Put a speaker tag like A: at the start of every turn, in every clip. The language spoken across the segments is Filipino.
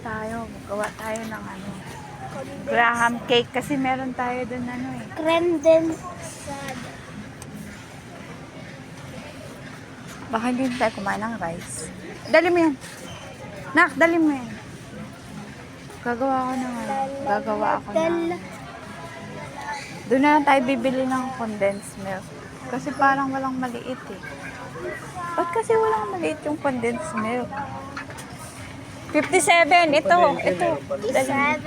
A: tayo. Gawa tayo ng ano. Graham cake kasi meron tayo dun ano eh.
B: Condensada.
A: Baka hindi tayo kumain ng rice. Dali mo yan. Nak, dali mo yan. Gagawa ako ng ano. Gagawa ako ng... Doon na lang tayo bibili ng condensed milk. Kasi parang walang maliit eh. Ba't kasi walang maliit yung condensed milk? 57. Ito. Dali mo.
B: 7.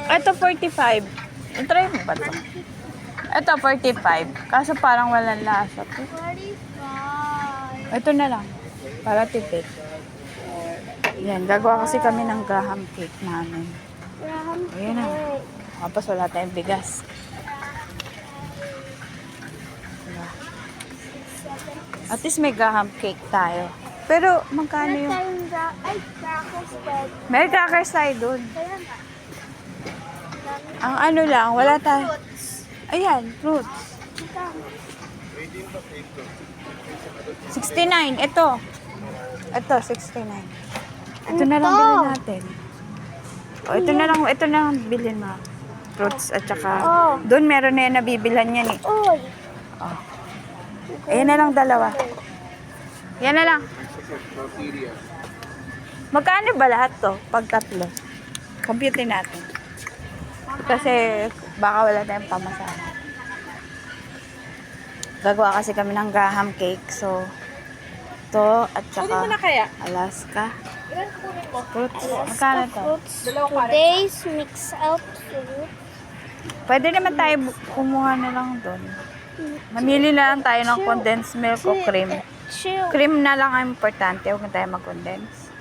A: Ito 45. Try mo ba ito? Ito 45. Kaso parang walang lasa.
B: 45.
A: Ito na lang. Para tipid. Yan. Gagawa kasi kami ng Graham cake namin. Ayan na. Tapos wala tayong bigas. Diba? At least may Graham cake tayo. Pero magkano yung...
B: Ay, crackers bread.
A: May crackers tayo dun.
B: Kaya nga.
A: Ang ano lang, wala tayo. Ayan, fruits. 69. Ito. Ito, 69. Ito na lang bilhin natin. O, ito na lang bilhin mo. Fruits at saka, doon meron na yan nabibilhan yan eh.
B: Oy.
A: Oh. Ayan na lang dalawa. Yan na lang. Magkano ba lahat to? Pag tatlo. Compute natin. Kasi baka wala tayong pamasahe. Gagawa kasi kami ng Graham cake. So, to at saka Alaska. Fruits. Magkano to?
B: Today's mix out fruit.
A: Pwede naman tayo kumuha na lang doon. Mamili na lang tayo ng condensed milk o cream.
B: Chill.
A: Cream na lang ang importante. Huwag na tayo mag-condense.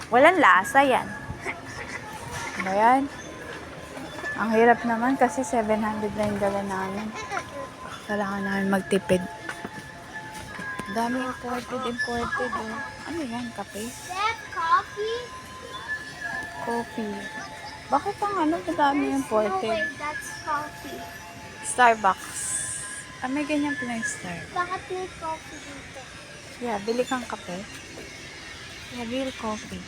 A: Walang lasa yan. Ba yan? Ang hirap naman kasi 700 na yung dala namin. Kailangan namin magtipid. Dami imported. Oh. Ano yan? Kape?
B: That coffee?
A: Coffee. Bakit ang ano? Madami
B: No,
A: imported.
B: wait, that's coffee.
A: Starbucks. Ah, may ganyan pala yung Star.
B: Bakit may coffee dito?
A: Yeah, bili kang kape. Yeah, real coffee.